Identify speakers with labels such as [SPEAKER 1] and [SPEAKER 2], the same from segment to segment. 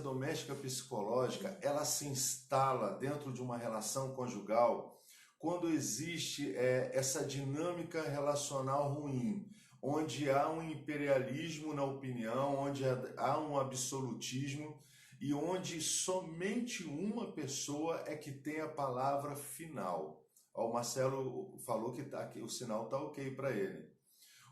[SPEAKER 1] doméstica psicológica, ela se instala dentro de uma relação conjugal quando existe essa dinâmica relacional ruim, onde há um imperialismo na opinião, onde há um absolutismo e onde somente uma pessoa é que tem a palavra final. Ó, o Marcelo falou que o sinal está ok para ele.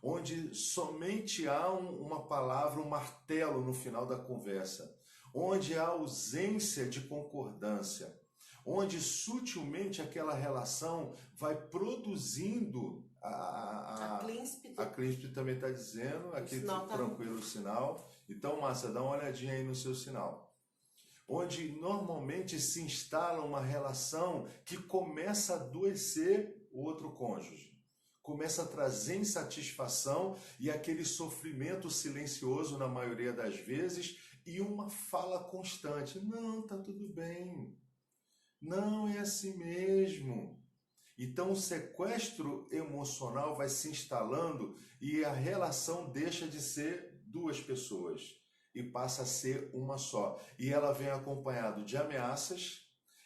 [SPEAKER 1] Onde somente há uma palavra, um martelo no final da conversa, onde há ausência de concordância, onde sutilmente aquela relação vai produzindo a Clínspe também está dizendo, aqui tranquilo o sinal. Então, Márcia, dá uma olhadinha aí no seu sinal. Onde normalmente se instala uma relação que começa a adoecer o outro cônjuge. Começa a trazer insatisfação e aquele sofrimento silencioso na maioria das vezes e uma fala constante. Não, tá tudo bem. Não, é assim mesmo. Então o sequestro emocional vai se instalando e a relação deixa de ser duas pessoas e passa a ser uma só. E ela vem acompanhado de ameaças,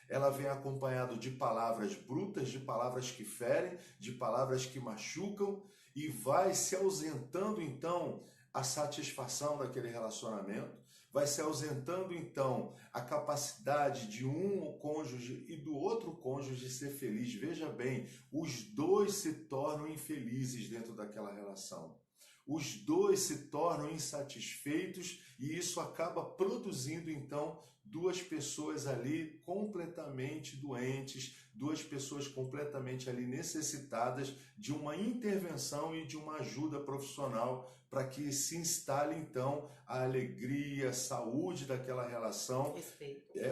[SPEAKER 1] ela vem acompanhado de palavras brutas, de palavras que ferem, de palavras que machucam e vai se ausentando então a satisfação daquele relacionamento, vai se ausentando então a capacidade de um cônjuge e do outro cônjuge ser feliz. Veja bem, os dois se tornam infelizes dentro daquela relação. Os dois se tornam insatisfeitos e isso acaba produzindo então duas pessoas ali completamente doentes, duas pessoas completamente ali necessitadas de uma intervenção e de uma ajuda profissional para que se instale então a alegria, a saúde daquela relação,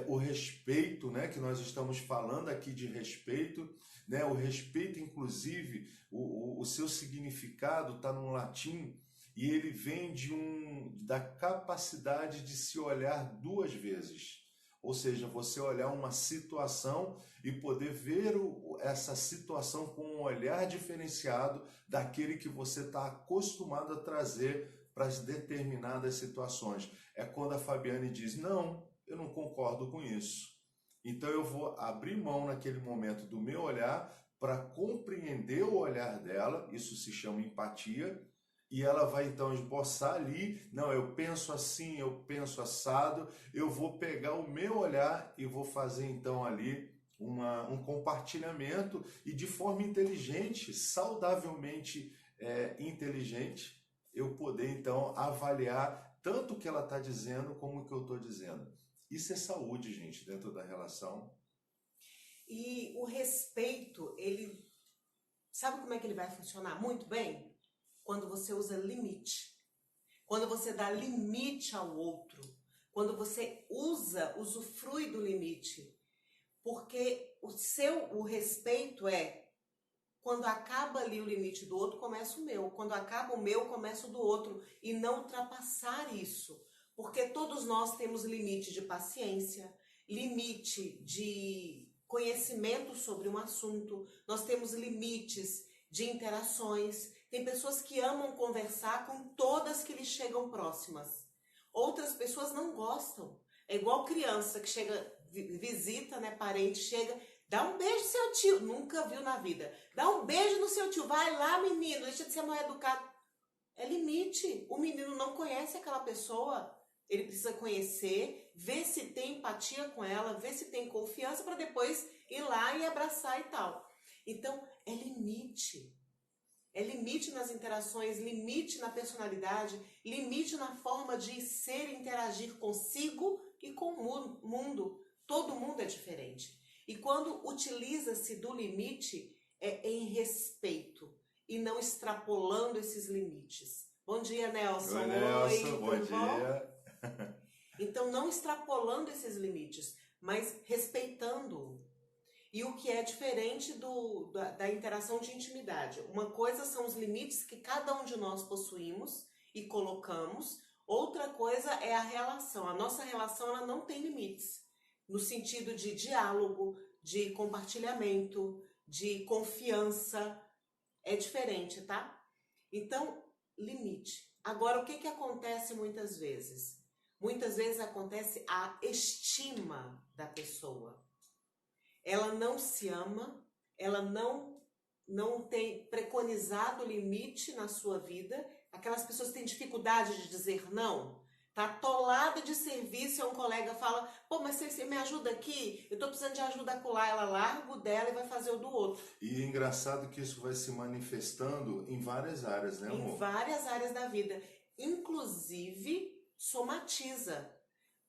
[SPEAKER 1] o respeito, né, que nós estamos falando aqui de respeito, né, o respeito inclusive, o seu significado está no latim e ele vem da capacidade de se olhar duas vezes. Ou seja, você olhar uma situação e poder ver essa situação com um olhar diferenciado daquele que você está acostumado a trazer para as determinadas situações. É quando a Fabiane diz, não, eu não concordo com isso. Então eu vou abrir mão naquele momento do meu olhar para compreender o olhar dela, isso se chama empatia, e ela vai então esboçar ali, não, eu penso assim, eu penso assado, eu vou pegar o meu olhar e vou fazer então ali um compartilhamento e de forma inteligente, saudavelmente inteligente, eu poder então avaliar tanto o que ela está dizendo como o que eu estou dizendo. Isso é saúde, gente, dentro da relação.
[SPEAKER 2] E o respeito, ele sabe como é que ele vai funcionar muito bem? Quando você usa limite, quando você dá limite ao outro, quando você usufrui do limite, porque o respeito quando acaba ali o limite do outro, começa o meu, quando acaba o meu, começa o do outro, e não ultrapassar isso, porque todos nós temos limite de paciência, limite de conhecimento sobre um assunto, nós temos limites de interações. Tem pessoas que amam conversar com todas que lhes chegam próximas. Outras pessoas não gostam. É igual criança que chega, visita, né, parente, chega, dá um beijo no seu tio, nunca viu na vida. Dá um beijo no seu tio, vai lá, menino, deixa de ser mal educado. É limite. O menino não conhece aquela pessoa. Ele precisa conhecer, ver se tem empatia com ela, ver se tem confiança para depois ir lá e abraçar e tal. Então, é limite. É limite nas interações, limite na personalidade, limite na forma de ser e interagir consigo e com o mundo. Todo mundo é diferente. E quando utiliza-se do limite, é em respeito e não extrapolando esses limites. Bom dia, Nelson.
[SPEAKER 1] Oi, Nelson. Bom dia.
[SPEAKER 2] Então, não extrapolando esses limites, mas respeitando. E o que é diferente da interação de intimidade. Uma coisa são os limites que cada um de nós possuímos e colocamos. Outra coisa é a relação. A nossa relação ela não tem limites. No sentido de diálogo, de compartilhamento, de confiança. É diferente, tá? Então, limite. Agora, o que acontece muitas vezes? muitas vezes acontece a estima da pessoa. Ela não se ama, ela não tem preconizado limite na sua vida. Aquelas pessoas que têm dificuldade de dizer não, tá atolada de serviço, e um colega fala, pô, mas você me ajuda aqui? Eu tô precisando de ajuda acolá. Ela larga o dela e vai fazer o do outro.
[SPEAKER 1] E é engraçado que isso vai se manifestando em várias áreas, né, amor?
[SPEAKER 2] Em várias áreas da vida. Inclusive, somatiza.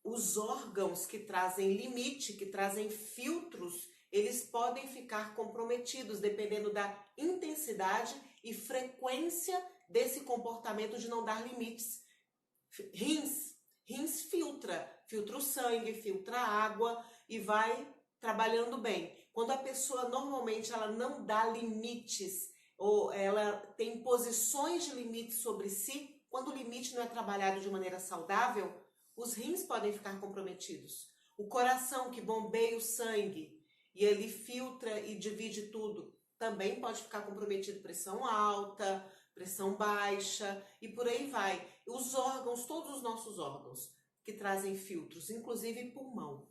[SPEAKER 2] Os órgãos que trazem limite, que trazem filtros, eles podem ficar comprometidos dependendo da intensidade e frequência desse comportamento de não dar limites. Rins filtra o sangue, filtra a água e vai trabalhando bem. Quando a pessoa normalmente ela não dá limites ou ela tem posições de limites sobre si, quando o limite não é trabalhado de maneira saudável, os rins podem ficar comprometidos. O coração que bombeia o sangue e ele filtra e divide tudo, também pode ficar comprometido. Pressão alta, pressão baixa e por aí vai. Os órgãos, todos os nossos órgãos que trazem filtros, inclusive pulmão.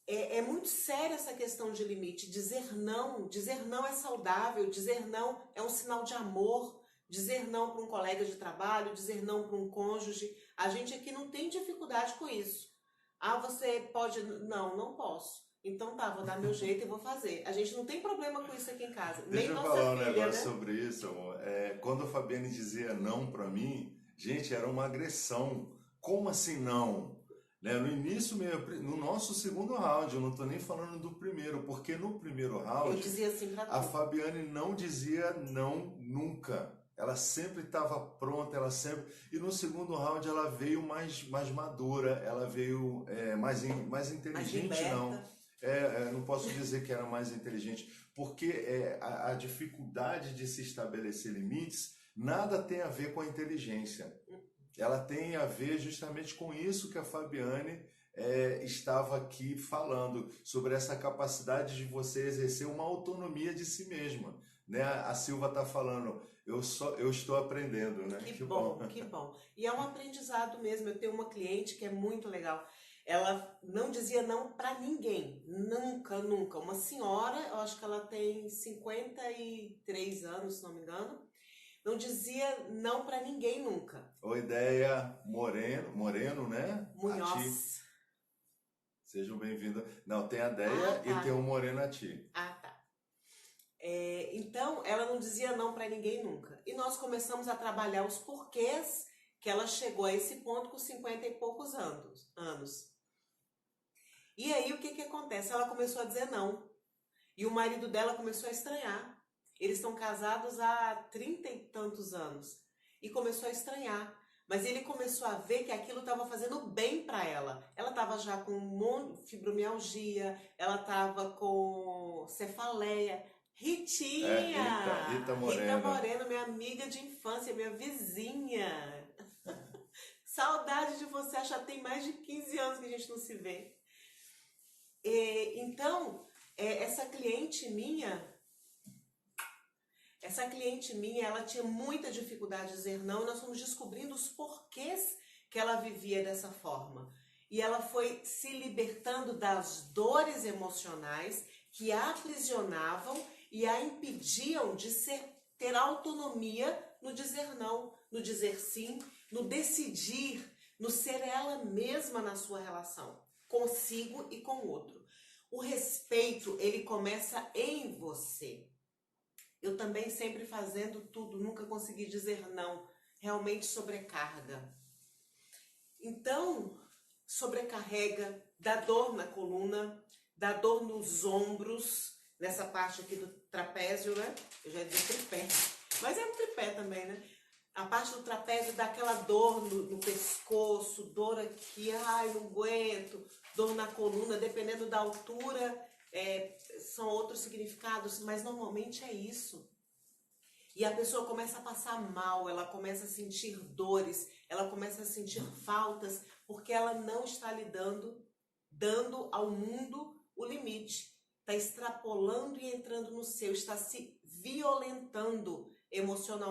[SPEAKER 2] É muito séria essa questão de limite. Dizer não é saudável, dizer não é um sinal de amor, dizer não para um colega de trabalho, dizer não para um cônjuge. A gente aqui não tem dificuldade com isso. Ah, você pode... Não posso. Então tá, vou dar meu jeito e vou fazer. A gente não tem problema com isso aqui em casa.
[SPEAKER 1] Deixa
[SPEAKER 2] Nem
[SPEAKER 1] eu
[SPEAKER 2] nossa
[SPEAKER 1] falar um
[SPEAKER 2] filha,
[SPEAKER 1] negócio
[SPEAKER 2] né?
[SPEAKER 1] sobre isso, amor. Quando a Fabiane dizia não pra mim, gente, era uma agressão. Como assim não? Né? No início, no nosso segundo round, eu não tô nem falando do primeiro, porque no primeiro
[SPEAKER 2] Eu
[SPEAKER 1] round,
[SPEAKER 2] dizia assim pra
[SPEAKER 1] a
[SPEAKER 2] tu.
[SPEAKER 1] Fabiane não dizia não nunca. Ela sempre estava pronta, ela sempre. E no segundo round ela veio mais madura, ela veio mais
[SPEAKER 2] Mais
[SPEAKER 1] inteligente, não.
[SPEAKER 2] liberta.
[SPEAKER 1] Não posso dizer que era mais inteligente, porque a dificuldade de se estabelecer limites nada tem a ver com a inteligência. Ela tem a ver justamente com isso que a Fabiane estava aqui falando, sobre essa capacidade de você exercer uma autonomia de si mesma. Né? A Silva está falando, eu estou aprendendo, né?
[SPEAKER 2] Que bom, que bom. E é um aprendizado mesmo. Eu tenho uma cliente que é muito legal. Ela não dizia não para ninguém, nunca, nunca. Uma senhora, eu acho que ela tem 53 anos, se não me engano, não dizia não para ninguém nunca.
[SPEAKER 1] O Ideia Moreno, né? Ati.
[SPEAKER 2] Munhoz.
[SPEAKER 1] Sejam bem-vindos. Não, tem a Deia
[SPEAKER 2] tá.
[SPEAKER 1] e tem o Moreno Ati.
[SPEAKER 2] Tá. Então, ela não dizia não para ninguém nunca. E nós começamos a trabalhar os porquês que ela chegou a esse ponto com 50 e poucos anos. E aí, o que acontece? Ela começou a dizer não. E o marido dela começou a estranhar. Eles estão casados há 30 e tantos anos. E começou a estranhar. Mas ele começou a ver que aquilo estava fazendo bem para ela. Ela estava já com fibromialgia, ela estava com cefaleia. Ritinha!
[SPEAKER 1] Rita Moreno.
[SPEAKER 2] Rita Moreno, minha amiga de infância, minha vizinha. Saudade de você, acho que já tem mais de 15 anos que a gente não se vê. Então, essa cliente minha, ela tinha muita dificuldade de dizer não, e nós fomos descobrindo os porquês que ela vivia dessa forma. E ela foi se libertando das dores emocionais que a aprisionavam e a impediam de ter autonomia no dizer não, no dizer sim, no decidir, no ser ela mesma na sua relação, consigo e com o outro. O respeito, ele começa em você. Eu também sempre fazendo tudo, nunca consegui dizer não, realmente sobrecarga. Então, sobrecarrega, dá dor na coluna, dá dor nos ombros, nessa parte aqui do trapézio, né? Eu já ia dizer tripé, mas é um tripé também, né? A parte do trapézio dá aquela dor no pescoço, dor aqui, ai, não aguento, dor na coluna, dependendo da altura, são outros significados, mas normalmente é isso. E a pessoa começa a passar mal, ela começa a sentir dores, ela começa a sentir faltas, porque ela não está dando ao mundo o limite. Está extrapolando e entrando no seu, está se violentando emocionalmente.